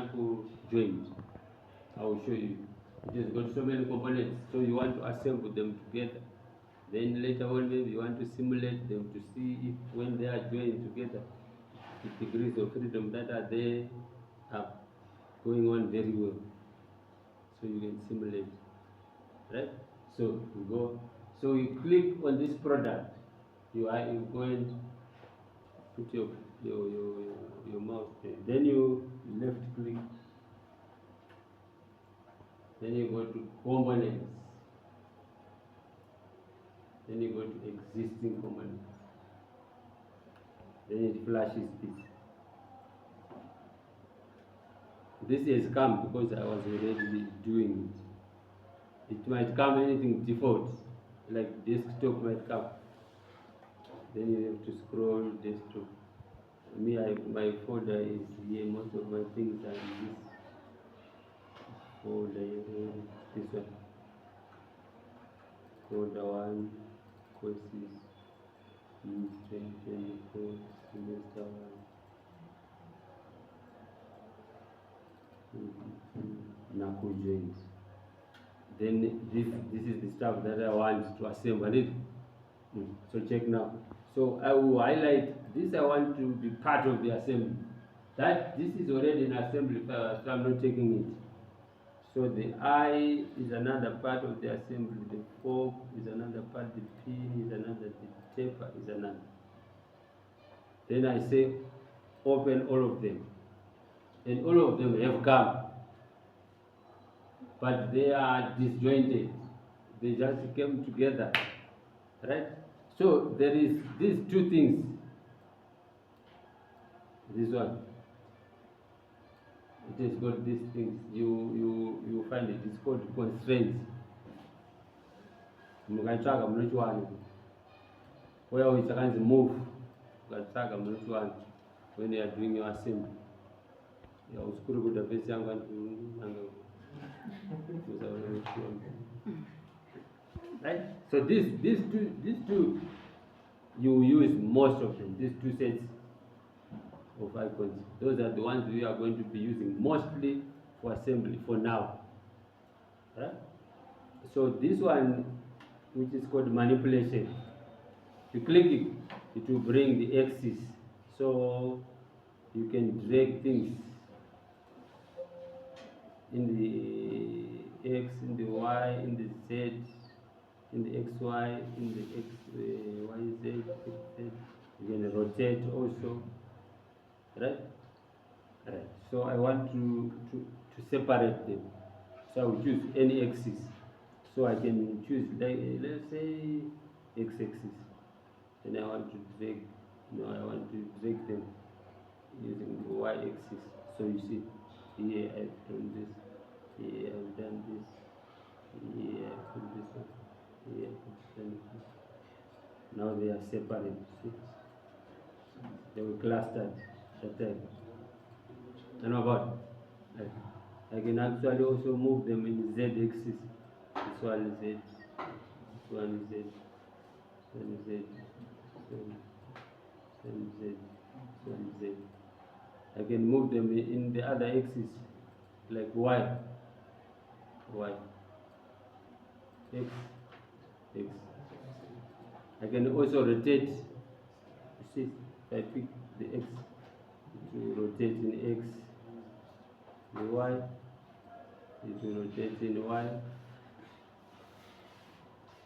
knuckle joint. I will show you. It has got so many components, so you want to assemble them together. Then later on, maybe you want to simulate them to see if when they are joined together, the degrees of freedom that are there are going on very well. So you can simulate, right? So you go, so you click on this product. You go and put your mouse there. Then you left click. Then you go to components. Then you go to existing components. Then it flashes this. This has come because I was already doing it. It might come anything default, like desktop might come. Then you have to scroll desktop. Me, my folder is here. Most of my things are in this folder. This one. Folder 1, courses, strength, course, semester 1. Knuckle joints. Then this is the stuff that I want to assemble it. So check now. So I will highlight this. I want to be part of the assembly. That this is already an assembly file, so I'm not taking it. So the eye is another part of the assembly. The fork is another part. The pin is another. The taper is another. Then I say open all of them, and all of them have come, but they are disjointed. They just came together, right? So there is these two things. This one, it has got these things. You find it. It's called constraints. Mukaitsvaga munochiwana. Where we can move. Mukaitsvaga munochiwana when you are doing your assembly. Ya usikuru kuda pesi yangu antu. Right? So these two, you use most of them. These two sets of icons. Those are the ones we are going to be using mostly for assembly for now. Right? So this one, which is called manipulation, you click it, it will bring the axis. So you can drag things in the X, in the Y, in the Z, in the XY, in the YZ, XZ. You can rotate also, right? Right. So I want to separate them. So I will choose any axis. So I can choose, like, let's say, x-axis. And I want to drag, I want to drag them using the y-axis. So you see, here I've done this, here I've done this, here I've done this one, here I've done this. Now they are separate. See? They were clustered at that time. And about, I can actually also move them in the z-axis. This one is Z, this one is Z, this one is Z, this one is Z, this one is Z. I can move them in the other axis, like Y, X, X. I can also rotate. You see, if I pick the X, it will rotate in X, the Y, it will rotate in Y,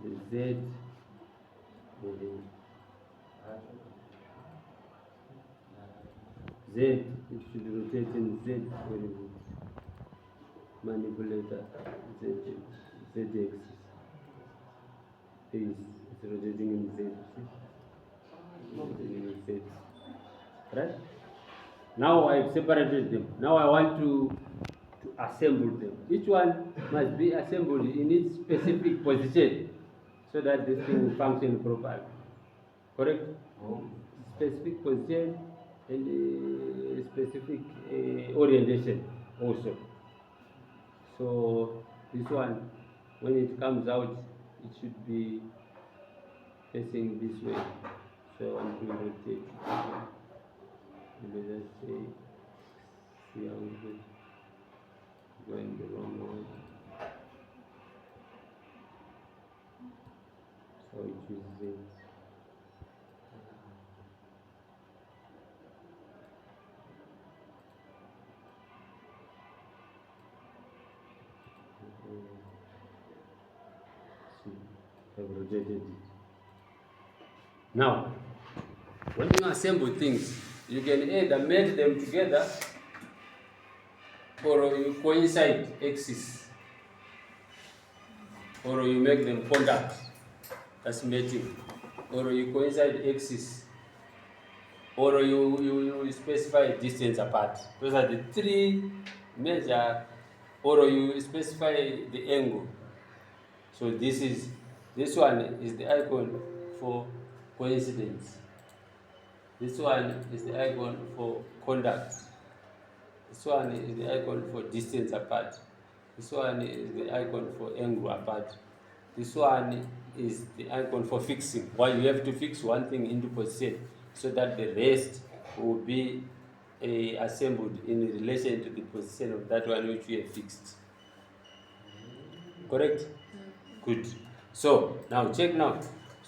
the Z, Z, it should rotate in Z, manipulator, Z axis. It's rotating in Z, rotating in Z. Right? Now I've separated them. Now I want to assemble them. Each one must be assembled in its specific position so that this thing will function properly. Correct? Specific position and specific orientation also. So this one, when it comes out, it should be facing this way. So I want to rotate. Let us say, see how it goes. going the wrong way. So we choose Z. I've rotated it. Now, when you assemble things, you can either melt them together or you coincide axis, or you make them contact, that's mating, or you coincide axis, or you specify distance apart. Those are the three major, or you specify the angle. So this one is the icon for coincidence. This one is the icon for contact. This one is the icon for distance apart. This one is the icon for angle apart. This one is the icon for fixing. Why you have to fix one thing into position so that the rest will be assembled in relation to the position of that one which we have fixed. Correct? Good. So now check now.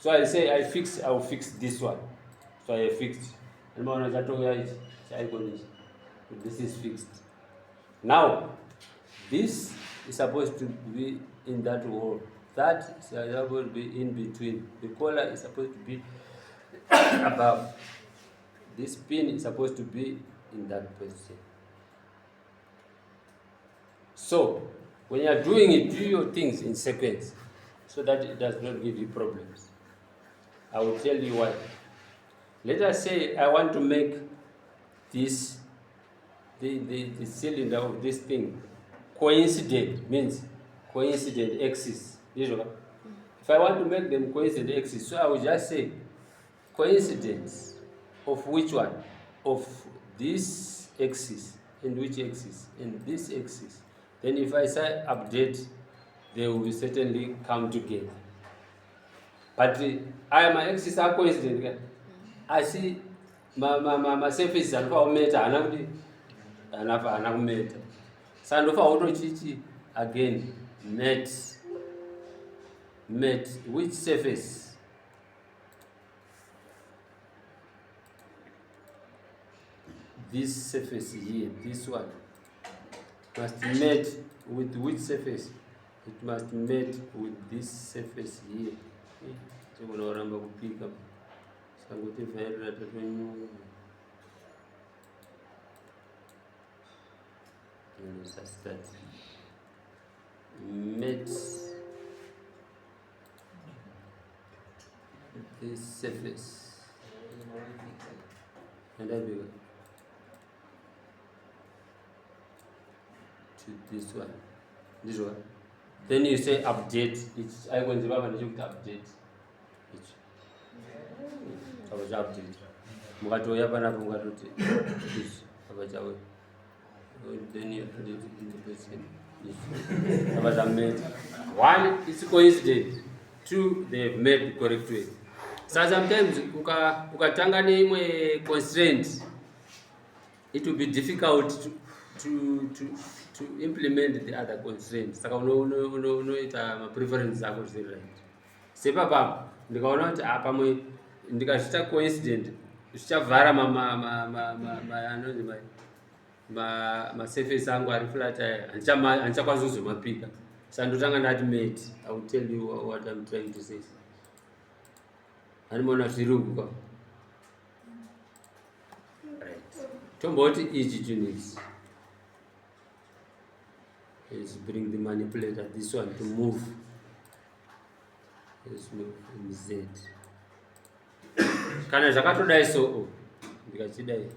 So I say I'll fix this one. So I fixed. This is fixed. Now this is supposed to be in that wall. That is supposed to be in between. The collar is supposed to be above. This pin is supposed to be in that position. So when you are doing it, do your things in sequence so that it does not give you problems. I will tell you why. Let us say I want to make this, the cylinder of this thing coincident, means coincident axis. If I want to make them coincident axis, so I will just say coincidence of which one? Of this axis and which axis? And this axis. Then if I say update, they will certainly come together. But my axis are coincident. I see my surface and for meter and meter. So for auto chichi again met which surface? This surface here, this one must meet with which surface? It must meet with this surface here. So when I remember to pick up, so I'm going to find that meet this surface, and I will to this one. Then you say update. It's I want to update. I was update. Then you put it in the position. One, it's coincident. Two, they've made the correct way. So sometimes ukatanga neimwe constraint, it will be difficult to implement the other constraints. Saka unoita preference zako zviri right. Sepapa ndikaona kuti pamwe ndikachita coincident zvichavhara surface angu ari flat aya handichakwanisa kuzomapika. Saka ndotanga ndati mate. I will tell you what I'm trying to say. Animona zvirungu right. Tomboti ichi units is bring the manipulator, this one, to move. Let's move in Z. Kana zvakatodai so ndikachidai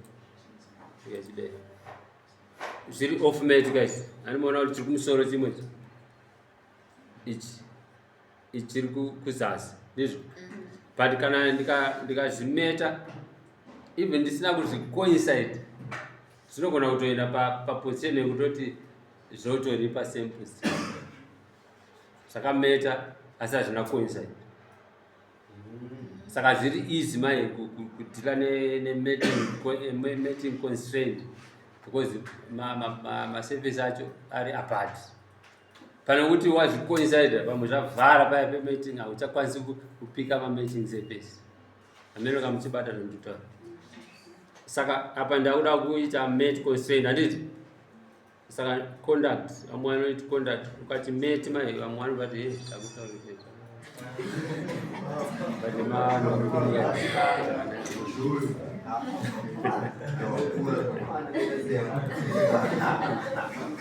zviri off mate guys. Animona kuti tiri kumusoro chimwe ichi chiri kuzasi ndizvo. But kana ndikazvimeta even ndisina kuti coincide, zvinogona kutoenda paposition yekutoti zvotori pasame position. Zvakameta asi hazvina coincide. Saka zviri easy mai kudhila nemating constraint because masurface acho ari apart. Kana kuti wazvicoincide pamwe zvavhara paya pemating hauchakwanisi kupika mamatching surface. Ameno kamuchibata zvanditaura. Saka apa ndakuda kuita mate constraint handiti. Saka conduct amwe anoiti conduct ukati mate mai amwe anobati hey takutaurira.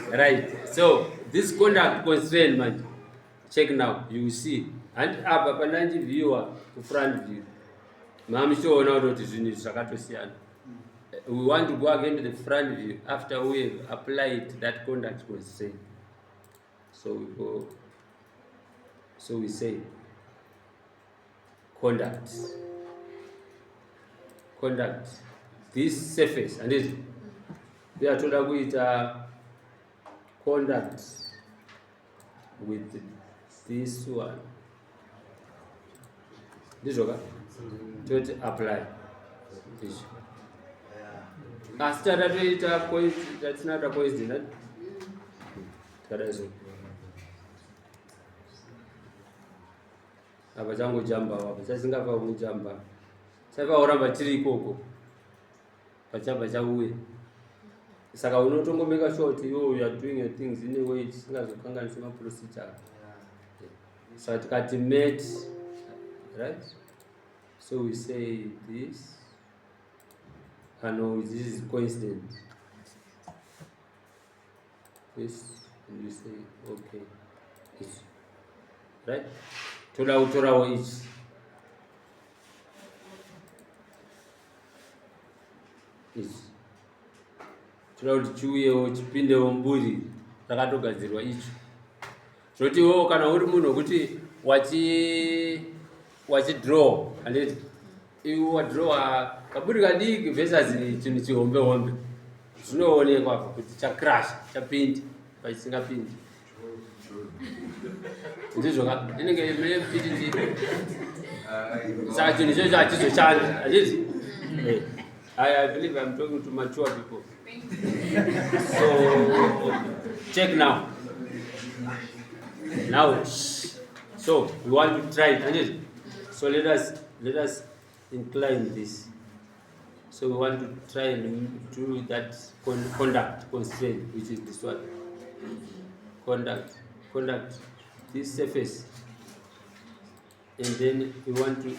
But right, so this conduct constraint man, check now, you will see. And apa pananji viewer to front view. I'm sure now that is in Sakatosian. We want to go again to the front view after we have applied that conduct constraint. So we go, so we say conduct this surface, and it we are told with conduct with this one. This okay? To apply this. After that, that's not a coincidence. That is it. Apa changu jamba wapo chasingava kujamba chava oramba chiri ikoko pachamba chauye saka unotongomeka short you are doing your things in a way isingazokanganisa maprocedure so tikati mate, right? So we say this, and this is coincident, this, and we say okay, it's right. Tola each. Tola chiuyewo chipindewo mburi rakatogadzirwa icho. Zvoti wo kana uri munhu kuti wachidraw handiti iwe wadraw kaburi kadiki versus chinhu chihombe zvinoonekwa kuti chacrash chapindi pachisingapindi. Ndizvo inenge mepiti saka chinhu ichocho hachizoshanda handiti. I believe I'm talking to mature people. So check now. So we want to try it, handiti. So let us incline this. So we want to try and do that conduct constraint, which is this one. Conduct this surface, and then we want to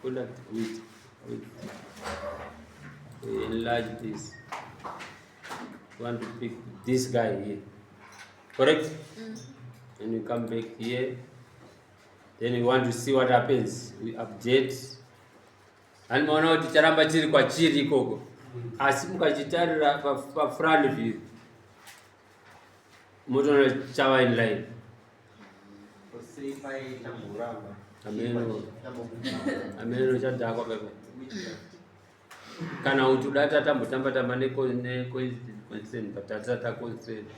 conduct with enlarge this. We want to pick this guy here, correct? And we come back here. Then we want to see what happens. We update. And maona kuti charamba chiri kwa chiri ikoko. Asi mukachitarira pa front view. Motono chava in line. Ameno chadhakwa pepe. Kana kuti data tambotamba ne-coincident but data constraint.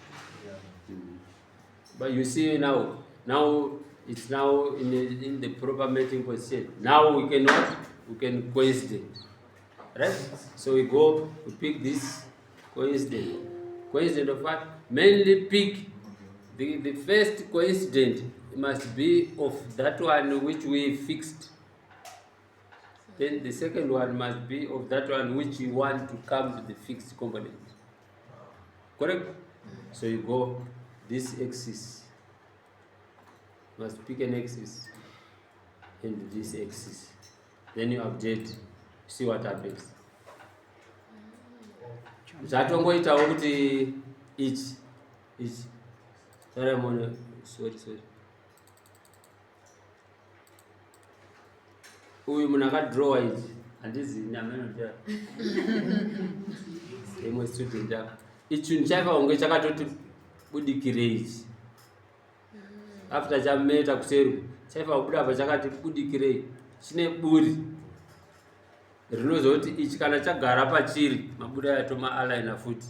But you see now it's now in the proper mating position. Now we can coincident, right? So we pick this coincident of what? Mainly pick the first coincident must be of that one which we fixed. Then the second one must be of that one which you want to come to the fixed component. Correct? So you go this axis. Must pick an axis and this axis. Then you update, see what happens. Zvatongoitawo kuti each. Sorry. Uyu munhu akadrawa ichi handizini amenoita imwe student yako ichi chaivaunge chakatoti budikire ichi after chameta kuseru chaiva kubuda apa chakati budikirei chine buri rinozoti ichi kana chagara pachiri mabuda yatoma aligner futi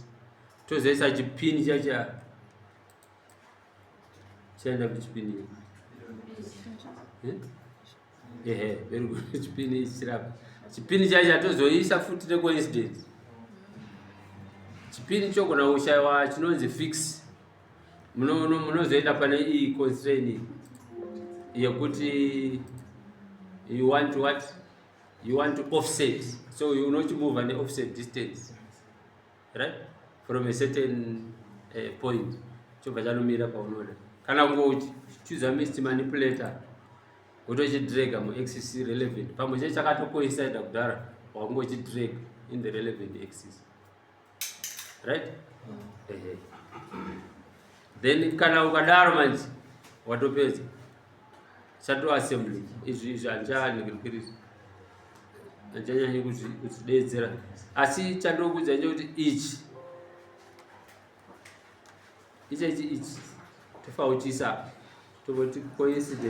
tozoisa chipini chacha chaenda kuchipini very good. Chipini chirapa chipini chacha tozoisa futi necoincidence chipiri chogona kushaiwa chinonzi fix. Munozoenda pane iyi constraint yekuti you want what? You want to offset. So you not move an offset distance, right? From a certain point. Chobva chanomira paunoda. Kana kungochi choose mist manipulator. Wotochidraga mu-axis relevant. Pamwe chete chakatocoincide kudhara wakungochidrag in the relevant axis. Right? Then kana ukadaro manje watopedza chato assembly izvi anjani ngirikirizo anjanya kutidedzera asi chandokudza kuti ichi tofa uchisa topoti coincidence